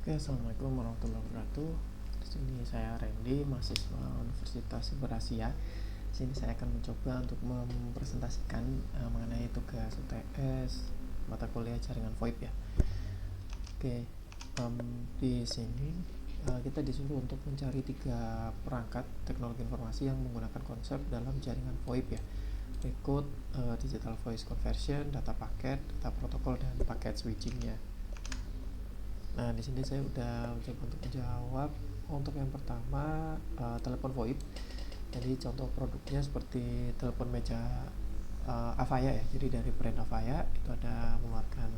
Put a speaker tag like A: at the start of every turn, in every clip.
A: Oke, assalamualaikum warahmatullahi wabarakatuh. Di sini saya Randy, mahasiswa Universitas Berasia. Di sini saya akan mencoba untuk mempresentasikan mengenai tugas UTS mata kuliah jaringan VoIP ya. Oke, di sini kita disuruh untuk mencari 3 perangkat teknologi informasi yang menggunakan konsep dalam jaringan VoIP ya. Berikut digital voice conversion, data paket, data protokol, dan paket switchingnya. Nah, di sini saya udah mencoba untuk menjawab. Untuk yang pertama, telepon VoIP. Jadi contoh produknya seperti telepon meja Avaya ya. Jadi dari brand Avaya itu ada mengeluarkan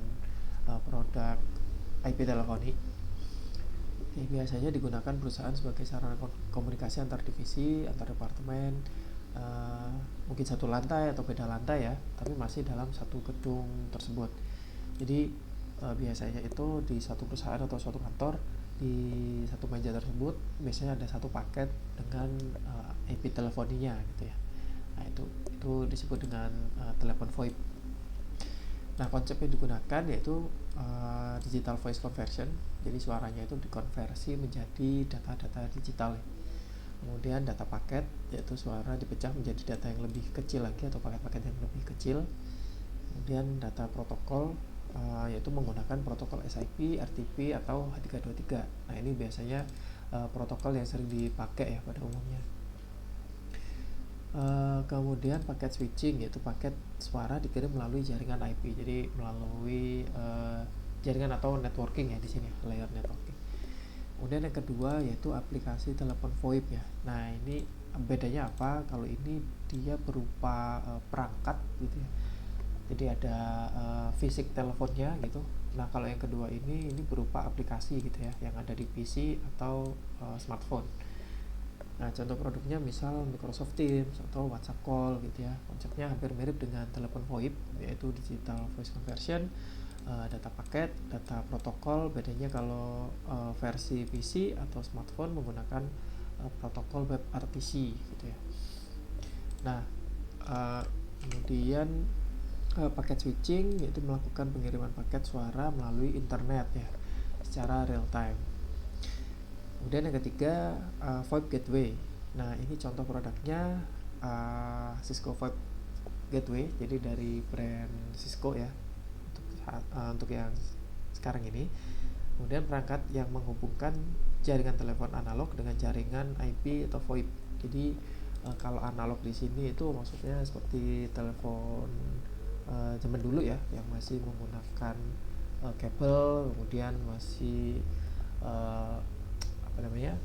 A: produk IP teleponi. Ini biasanya digunakan perusahaan sebagai sarana komunikasi antar divisi, antar departemen, mungkin satu lantai atau beda lantai ya, tapi masih dalam satu gedung tersebut. Jadi biasanya itu di satu perusahaan atau suatu kantor, di satu meja tersebut biasanya ada satu paket dengan IP telefoninya gitu ya. Nah, itu disebut dengan telepon VoIP. Nah, konsep yang digunakan yaitu digital voice conversion. Jadi suaranya itu dikonversi menjadi data-data digital ya. Kemudian data paket, yaitu suara dipecah menjadi data yang lebih kecil lagi atau paket-paket yang lebih kecil. Kemudian data protokol, yaitu menggunakan protokol SIP, RTP, atau H323. Nah, ini biasanya protokol yang sering dipakai ya pada umumnya. Kemudian paket switching, yaitu paket suara dikirim melalui jaringan IP, jadi melalui jaringan atau networking ya di sini, layer networking. Kemudian yang kedua yaitu aplikasi telepon VoIP ya. Nah, ini bedanya apa? Kalau ini dia berupa perangkat gitu ya. Jadi ada fisik teleponnya gitu. Nah, kalau yang kedua ini berupa aplikasi gitu ya, yang ada di PC atau smartphone. Nah, contoh produknya misal Microsoft Teams atau WhatsApp Call gitu ya. Konsepnya hampir mirip dengan telepon VoIP, yaitu digital voice conversion, data paket, data protokol. Bedanya kalau versi PC atau smartphone menggunakan protokol web RTC gitu ya. Nah, kemudian paket switching yaitu melakukan pengiriman paket suara melalui internet ya secara real time. Kemudian yang ketiga, VoIP Gateway. Nah, ini contoh produknya Cisco VoIP Gateway. Jadi dari brand Cisco ya untuk yang sekarang ini. Kemudian perangkat yang menghubungkan jaringan telepon analog dengan jaringan IP atau VoIP. Jadi kalau analog di sini itu maksudnya seperti telepon zaman dulu ya, yang masih menggunakan kabel, kemudian masih uh, apa namanya,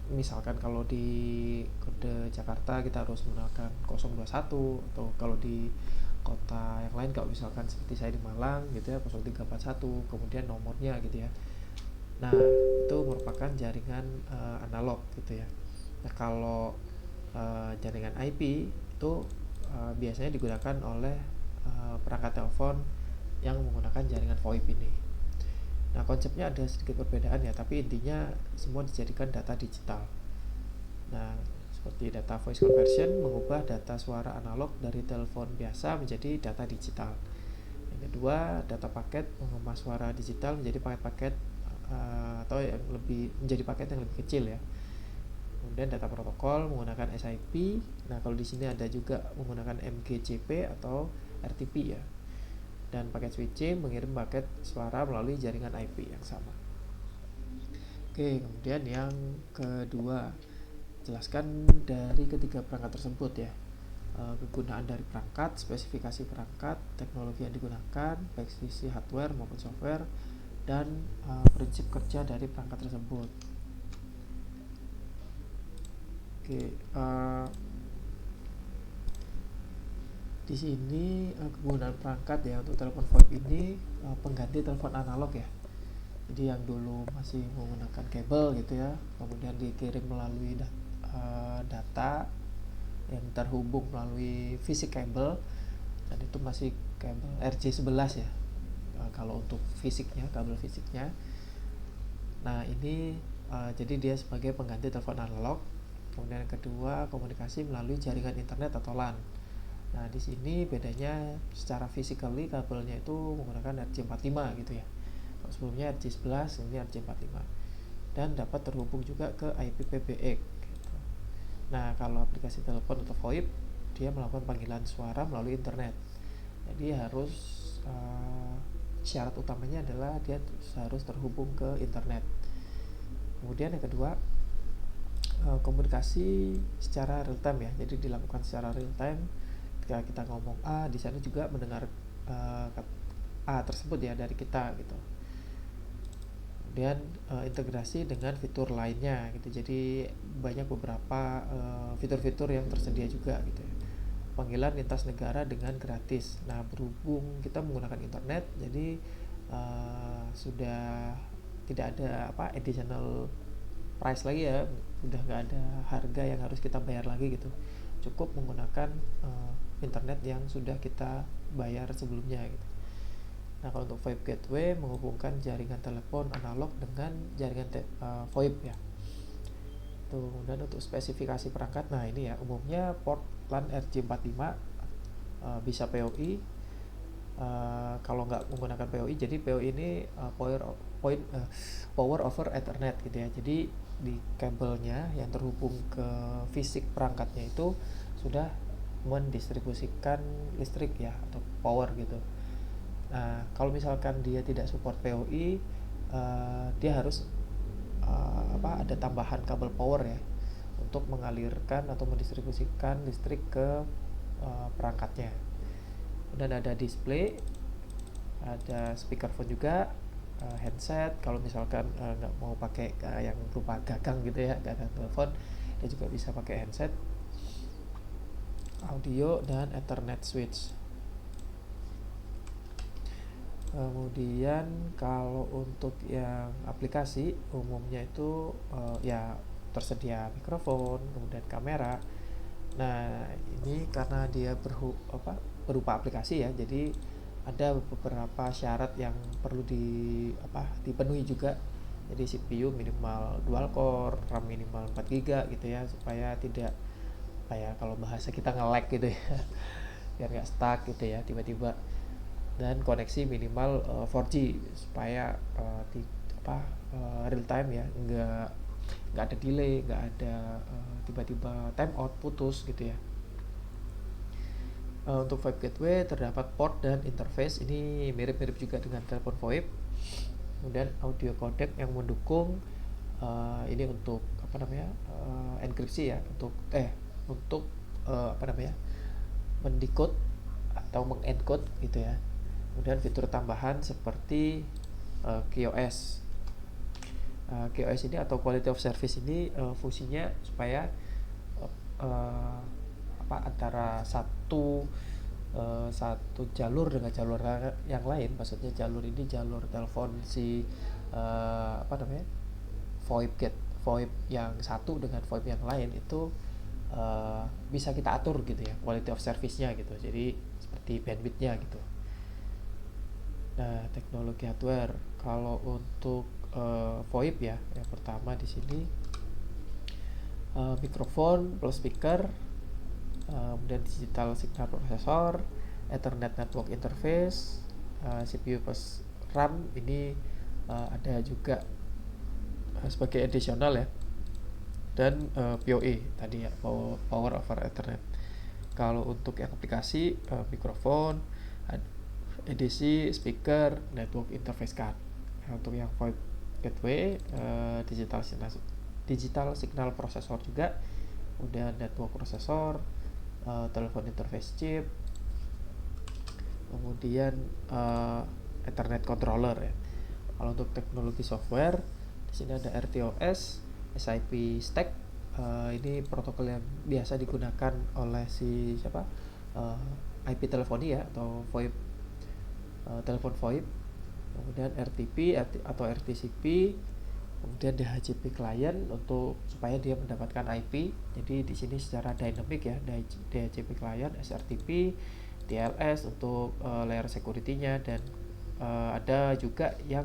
A: misalkan kalau di kode Jakarta kita harus menggunakan 021, atau kalau di kota yang lain kalau misalkan seperti saya di Malang gitu ya 0341 kemudian nomornya gitu ya. Nah, itu merupakan jaringan analog gitu ya. Nah, kalau jaringan IP itu biasanya digunakan oleh perangkat telepon yang menggunakan jaringan VoIP ini. Nah, konsepnya ada sedikit perbedaan ya, tapi intinya semua dijadikan data digital. Nah, seperti data voice conversion mengubah data suara analog dari telepon biasa menjadi data digital. Yang kedua, data paket mengemas suara digital menjadi paket-paket atau yang lebih menjadi paket yang lebih kecil ya. Kemudian data protokol menggunakan SIP. Nah, kalau di sini ada juga menggunakan MGCP atau RTP ya. Dan paket switching mengirim paket suara melalui jaringan IP yang sama. Oke, kemudian yang kedua, jelaskan dari ketiga perangkat tersebut ya. Kegunaan dari perangkat, spesifikasi perangkat, teknologi yang digunakan, baik sisi hardware maupun software, dan prinsip kerja dari perangkat tersebut. Oke, di sini kegunaan perangkat ya untuk telepon VoIP ini pengganti telepon analog ya. Jadi yang dulu masih menggunakan kabel gitu ya, kemudian dikirim melalui data yang terhubung melalui fisik kabel, dan itu masih kabel RJ11 ya. Kalau untuk fisiknya, kabel fisiknya. Nah, ini jadi dia sebagai pengganti telepon analog. Kemudian yang kedua, komunikasi melalui jaringan internet atau LAN. Nah, di sini bedanya secara physically kabelnya itu menggunakan RJ45 gitu ya. sebelumnya RJ11, ini RJ45, dan dapat terhubung juga ke IPPBX gitu. Nah, kalau aplikasi telepon atau VoIP, dia melakukan panggilan suara melalui internet. Jadi harus syarat utamanya adalah dia harus terhubung ke internet. Kemudian yang kedua, komunikasi secara real time ya. Jadi dilakukan secara real time. Ketika kita ngomong A, di sana juga mendengar A tersebut ya dari kita gitu. Kemudian integrasi dengan fitur lainnya gitu. Jadi banyak beberapa fitur-fitur yang tersedia juga gitu ya. Panggilan lintas negara dengan gratis. Nah, berhubung kita menggunakan internet, jadi sudah tidak ada additional price lagi ya, udah nggak ada harga yang harus kita bayar lagi gitu. Cukup menggunakan internet yang sudah kita bayar sebelumnya gitu. Nah, kalau untuk VoIP gateway menghubungkan jaringan telepon analog dengan jaringan VoIP ya. Dan untuk spesifikasi perangkat, nah ini ya, umumnya port LAN RJ45 bisa PoE. Kalau nggak menggunakan PoE, jadi PoE ini power over Ethernet gitu ya. Jadi di kabelnya yang terhubung ke fisik perangkatnya itu sudah mendistribusikan listrik ya, atau power gitu. Nah, kalau misalkan dia tidak support PoE, dia harus ada tambahan kabel power ya untuk mengalirkan atau mendistribusikan listrik ke perangkatnya. Dan ada display, ada speakerphone juga, handset. Kalau misalkan nggak mau pakai yang berupa gagang gitu ya, gagang telepon, dia juga bisa pakai handset, audio, dan Ethernet switch. Kemudian kalau untuk yang aplikasi umumnya itu ya tersedia mikrofon, kemudian kamera. Nah, ini karena dia berupa aplikasi ya, jadi ada beberapa syarat yang perlu dipenuhi juga. Jadi CPU minimal dual core, RAM minimal 4 GB gitu ya, supaya tidak kalau bahasa kita nge-lag gitu ya. Biar nggak stuck gitu ya tiba-tiba. Dan koneksi minimal 4G supaya real time ya, nggak ada delay, nggak ada tiba-tiba time out, putus gitu ya. Untuk VoIP gateway terdapat port dan interface, ini mirip-mirip juga dengan telepon VoIP. Kemudian audio codec yang mendukung ini untuk enkripsi ya, untuk mendecode atau mengencode gitu ya. Kemudian fitur tambahan seperti QoS. QoS ini atau Quality of Service ini fungsinya supaya antara satu jalur dengan jalur yang lain, maksudnya jalur ini jalur telepon VoIP yang satu dengan VoIP yang lain itu bisa kita atur gitu ya, quality of service-nya gitu. Jadi seperti bandwidth-nya gitu. Nah, teknologi hardware kalau untuk VoIP ya, yang pertama di sini mikrofon plus speaker, kemudian digital signal processor, Ethernet network interface, CPU plus RAM ini ada juga sebagai additional ya, dan PoE tadi ya, power over Ethernet. Kalau untuk yang aplikasi mikrofon, EDC, speaker, network interface card. Nah, untuk yang VoIP gateway, digital signal processor juga, kemudian network processor, telepon interface chip, kemudian Ethernet controller ya. Kalau untuk teknologi software, di sini ada RTOS, SIP stack. Ini protokol yang biasa digunakan oleh IP telephony ya, atau VoIP, telepon VoIP. Kemudian RTP atau RTCP, kemudian DHCP client untuk supaya dia mendapatkan IP. Jadi di sini secara dynamic ya, DHCP client, SRTP, TLS untuk layer security-nya, dan ada juga yang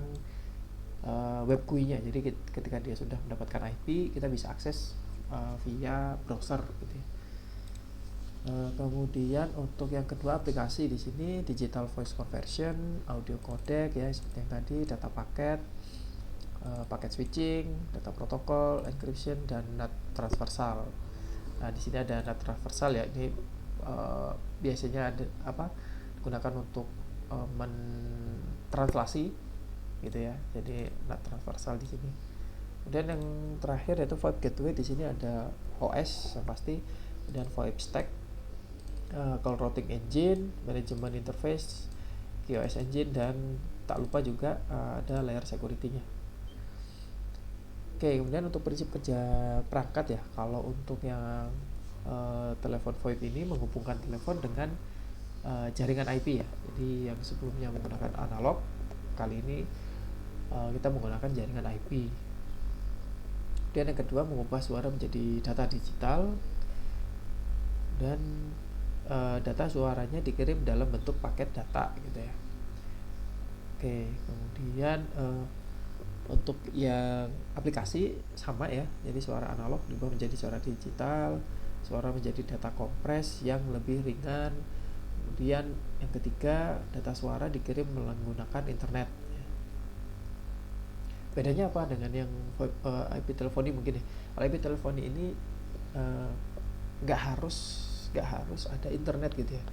A: web GUI-nya. Jadi ketika dia sudah mendapatkan IP, kita bisa akses via browser gitu ya. Kemudian untuk yang kedua aplikasi di sini digital voice conversion, audio codec ya seperti yang tadi, data paket, paket switching, data protokol, encryption dan NAT transversal. Nah di sini ada NAT transversal ya, ini biasanya ada digunakan untuk mentranslasi gitu ya. Jadi NAT transversal di sini. Kemudian yang terakhir yaitu VoIP gateway. Di sini ada OS yang pasti dan VoIP stack, call routing engine, management interface, QoS engine, dan tak lupa juga ada layer security-nya. Oke, kemudian untuk prinsip kerja perangkat ya, kalau untuk yang telepon VoIP ini menghubungkan telepon dengan jaringan IP ya. Jadi yang sebelumnya menggunakan analog, kali ini kita menggunakan jaringan IP. Dan yang kedua mengubah suara menjadi data digital, dan data suaranya dikirim dalam bentuk paket data gitu ya. Oke, kemudian untuk yang aplikasi sama ya, jadi suara analog diubah menjadi suara digital, suara menjadi data kompres yang lebih ringan. Kemudian yang ketiga, data suara dikirim menggunakan internet. Bedanya apa dengan yang IP teleponi mungkin ya? Kalau IP teleponi ini nggak harus ada internet gitu ya.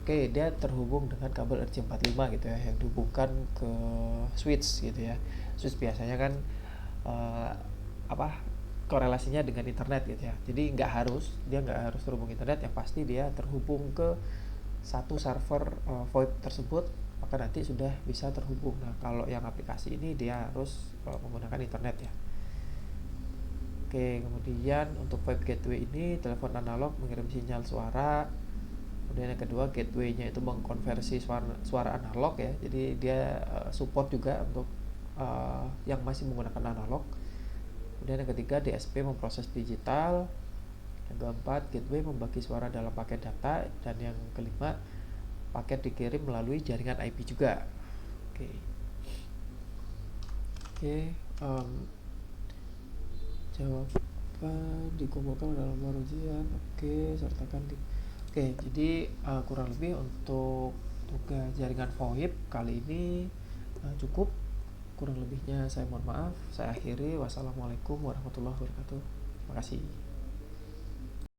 A: Oke, dia terhubung dengan kabel RJ45 gitu ya, yang dihubungkan ke switch gitu ya. Switch biasanya kan korelasinya dengan internet gitu ya. Jadi dia nggak harus terhubung internet, yang pasti dia terhubung ke satu server VoIP tersebut, maka nanti sudah bisa terhubung. Nah, kalau yang aplikasi ini dia harus menggunakan internet ya. Oke, kemudian untuk VoIP gateway ini telepon analog mengirim sinyal suara. Kemudian yang kedua, gateway-nya itu mengkonversi suara analog ya. Jadi dia support juga untuk yang masih menggunakan analog. Kemudian yang ketiga, DSP memproses digital. Yang keempat, gateway membagi suara dalam paket data. Dan yang kelima, paket dikirim melalui jaringan IP juga. Oke, jawaban dikumpulkan dalam ujian. Oke, sertakan di. Oke, jadi kurang lebih untuk tugas jaringan VoIP kali ini cukup. Kurang lebihnya saya mohon maaf. Saya akhiri. Wassalamualaikum warahmatullahi wabarakatuh. Terima kasih.